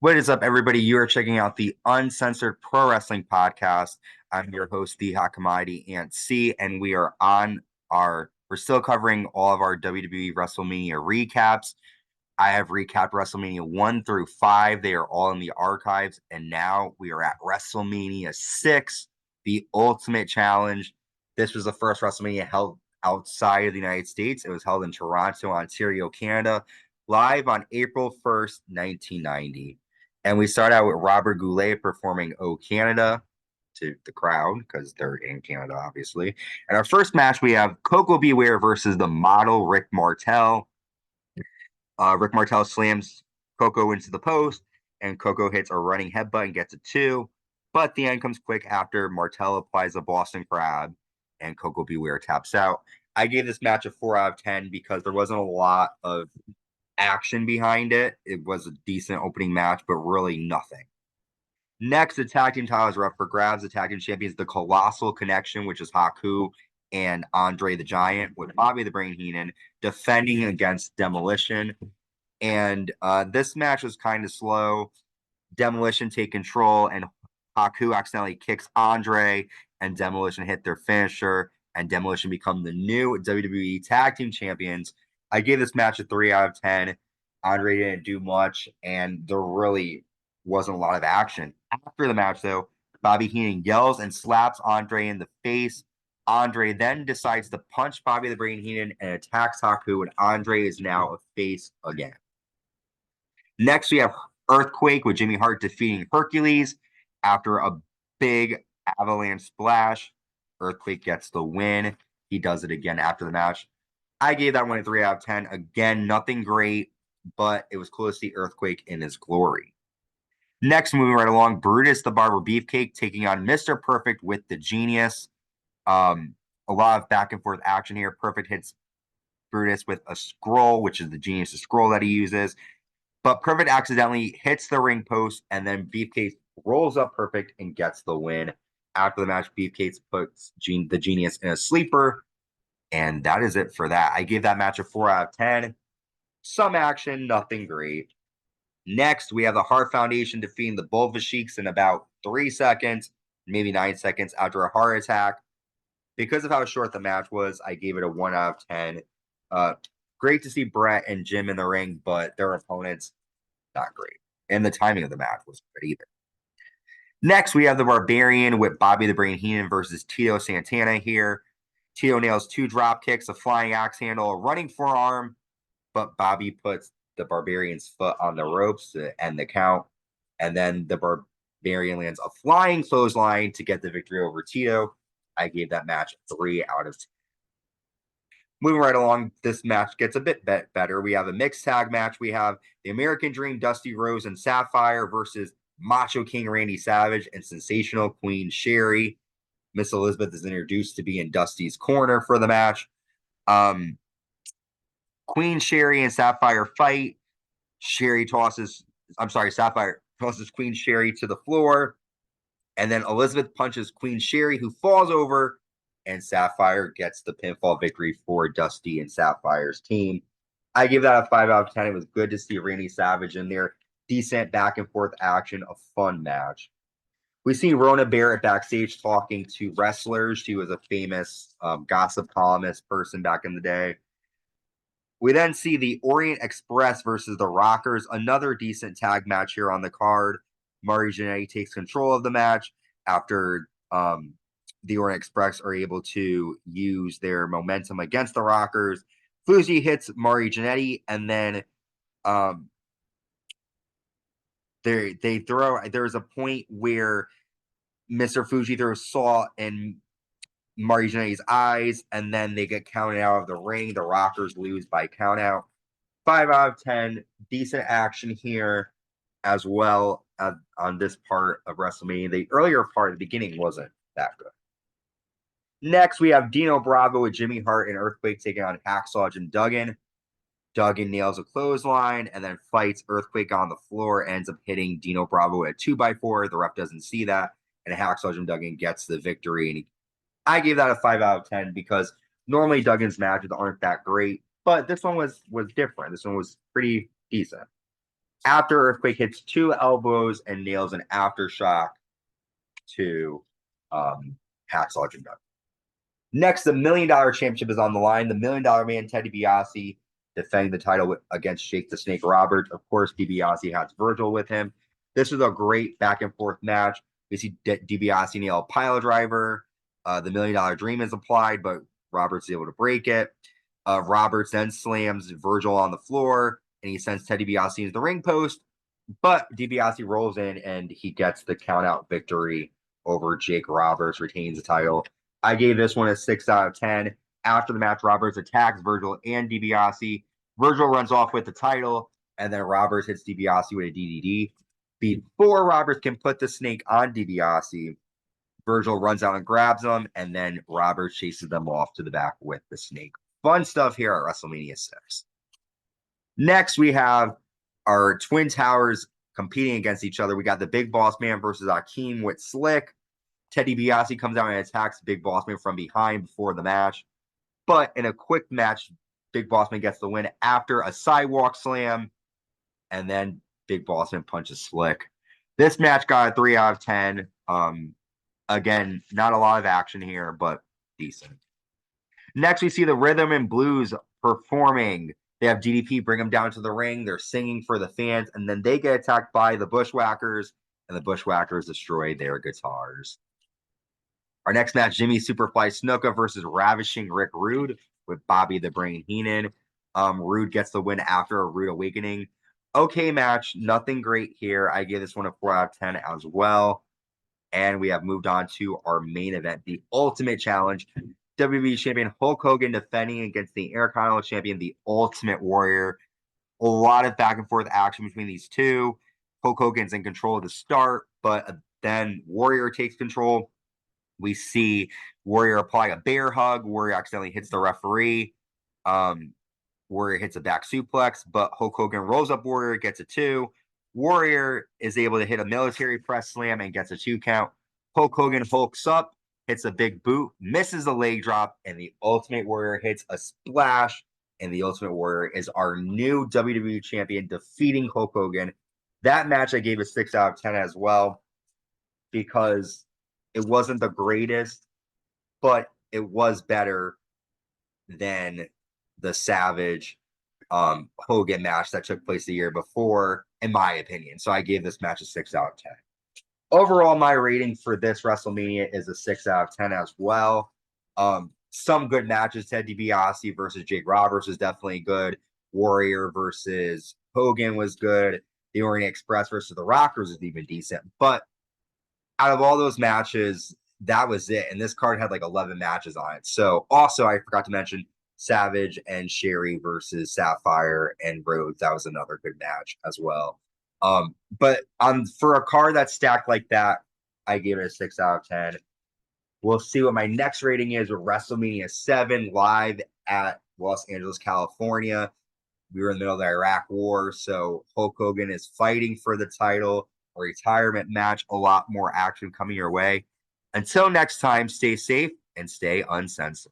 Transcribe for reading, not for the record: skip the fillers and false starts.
What is up, everybody? You are checking out the Uncensored Pro Wrestling Podcast. I'm your host, the Hakamadi Ant C, and we are we're still covering all of our WWE WrestleMania recaps. I have recapped WrestleMania 1 through 5. They are all in the archives, and now we are at WrestleMania 6, the Ultimate Challenge. This was the first WrestleMania held outside of the United States. It was held in Toronto, Ontario, Canada, live on April 1st, 1990. And we start out with Robert Goulet performing "Oh Canada" to the crowd because they're in Canada, obviously. And our first match, we have Coco Beware versus the model Rick Martel. Rick Martel slams Coco into the post, and Coco hits a running headbutt and gets a 2. But the end comes quick after Martel applies a Boston Crab, and Coco Beware taps out. I gave this match a 4 out of 10 because there wasn't a lot of action behind it. It was a decent opening match, but really nothing. Next, the tag team titles are up for grabs. The tag team champions, the Colossal Connection, which is Haku and Andre the Giant, with Bobby the Brain Heenan defending against Demolition. And this match was kind of slow. Demolition take control, and Haku accidentally kicks Andre, and Demolition hit their finisher, and Demolition become the new WWE Tag Team Champions. I gave this match a 3 out of 10. Andre didn't do much, and there really wasn't a lot of action. After the match, though, Bobby Heenan yells and slaps Andre in the face. Andre then decides to punch Bobby the Brain Heenan and attacks Haku, and Andre is now a face again. Next, we have Earthquake with Jimmy Hart defeating Hercules after a big avalanche splash. Earthquake gets the win. He does it again after the match. I gave that one a 3 out of 10. Again, nothing great, but it was close to the Earthquake in his glory. Next, moving right along, Brutus the Barber Beefcake taking on Mr. Perfect with the Genius. A lot of back and forth action here. Perfect hits Brutus with a scroll, which is the Genius' scroll that he uses. But Perfect accidentally hits the ring post, and then Beefcake rolls up Perfect and gets the win. After the match, Beefcake puts the Genius in a sleeper, and that is it for that. I gave that match a 4 out of 10. Some action, nothing great. Next, we have the Hart Foundation defeating the Bulva Sheiks in about 3 seconds, maybe 9 seconds after a heart attack. Because of how short the match was, I gave it a 1 out of 10. Great to see Brett and Jim in the ring, but their opponents, not great. And the timing of the match wasn't good either. Next, we have the Barbarian with Bobby the Brain Heenan versus Tito Santana here. Tito nails 2 drop kicks, a flying axe handle, a running forearm, but Bobby puts the Barbarian's foot on the ropes to end the count. And then the Barbarian lands a flying clothesline to get the victory over Tito. I gave that match 3 out of 10. Moving right along, this match gets a bit better. We have a mixed tag match. We have the American Dream, Dusty Rhodes and Sapphire versus Macho King Randy Savage and Sensational Queen Sherri. Miss Elizabeth is introduced to be in Dusty's corner for the match. Queen Sherri and Sapphire fight. Sapphire tosses Queen Sherri to the floor. And then Elizabeth punches Queen Sherri, who falls over, and Sapphire gets the pinfall victory for Dusty and Sapphire's team. I give that a 5 out of 10. It was good to see Randy Savage in there. Decent back and forth action, a fun match. We see Rona Barrett backstage talking to wrestlers. She was a famous gossip columnist person back in the day. We then see the Orient Express versus the Rockers, another decent tag match here on the card. Mari Jannetty takes control of the match after the Orient Express are able to use their momentum against the Rockers. Fuji hits Mari Jannetty, and then there's a point where Mr. Fuji throws salt in Mari Jannetty's eyes, and then they get counted out of the ring. The Rockers lose by countout. 5 out of 10. Decent action here as well on this part of WrestleMania. The earlier part at the beginning wasn't that good. Next, we have Dino Bravo with Jimmy Hart and Earthquake taking on Hacksaw Jim Duggan. Duggan nails a clothesline and then fights Earthquake on the floor, ends up hitting Dino Bravo at 2x4. The ref doesn't see that, and Hacksaw Jim Duggan gets the victory. And I gave that a 5 out of 10 because normally Duggan's matches aren't that great, but this one was different. This one was pretty decent. After Earthquake hits 2 elbows and nails an aftershock to Hacksaw Jim Duggan. Next, the $1 Million Championship is on the line. The $1 Million Man Ted DiBiase defending the title against Jake the Snake Roberts. Of course, DiBiase has Virgil with him. This was a great back and forth match. We see DiBiase nail a pile driver. The $1 Million Dream is applied, but Roberts is able to break it. Roberts then slams Virgil on the floor, and he sends Ted DiBiase into the ring post. But DiBiase rolls in, and he gets the count-out victory over Jake Roberts, retains the title. I gave this one a 6 out of 10. After the match, Roberts attacks Virgil and DiBiase. Virgil runs off with the title, and then Roberts hits DiBiase with a DDT. Before Roberts can put the snake on DiBiase, Virgil runs out and grabs him, and then Roberts chases them off to the back with the snake. Fun stuff here at WrestleMania 6. Next, we have our Twin Towers competing against each other. We got the Big Boss Man versus Akeem with Slick. Ted DiBiase comes out and attacks Big Boss Man from behind before the match. But in a quick match, Big Boss Man gets the win after a sidewalk slam. And then Big Boss Man punches Slick. This match got a 3 out of 10. Again, not a lot of action here, but decent. Next, we see the Rhythm and Blues performing. They have DDP bring them down to the ring. They're singing for the fans, and then they get attacked by the Bushwhackers, and the Bushwhackers destroy their guitars. Our next match, Jimmy Superfly Snuka versus Ravishing Rick Rude with Bobby the Brain Heenan. Rude gets the win after a Rude Awakening. Okay match, nothing great here. I give this one a 4 out of 10 as well. And we have moved on to our main event, the Ultimate Challenge. WWE Champion Hulk Hogan defending against the Intercontinental Champion, the Ultimate Warrior. A lot of back and forth action between these two. Hulk Hogan's in control at the start, but then Warrior takes control. We see Warrior apply a bear hug. Warrior accidentally hits the referee. Warrior hits a back suplex, but Hulk Hogan rolls up Warrior, gets a 2. Warrior is able to hit a military press slam and gets a 2 count. Hulk Hogan hulks up, hits a big boot, misses a leg drop, and the Ultimate Warrior hits a splash. And the Ultimate Warrior is our new WWE Champion, defeating Hulk Hogan. That match I gave a 6 out of 10 as well, because it wasn't the greatest, but it was better than the Savage Hogan match that took place the year before, in my opinion. So I gave this match a 6 out of 10. Overall, my rating for this WrestleMania is a 6 out of 10 as well. Some good matches. Ted DiBiase versus Jake Roberts was definitely good. Warrior versus Hogan was good. The Orient Express versus the Rockers was even decent. But out of all those matches, that was it. And this card had like 11 matches on it. So also, I forgot to mention Savage and Sherri versus Sapphire and Rhodes. That was another good match as well. But for a card that's stacked like that, I gave it a 6 out of 10. We'll see what my next rating is with WrestleMania 7 live at Los Angeles, California. We were in the middle of the Iraq War, so Hulk Hogan is fighting for the title, a retirement match, a lot more action coming your way. Until next time, stay safe and stay uncensored.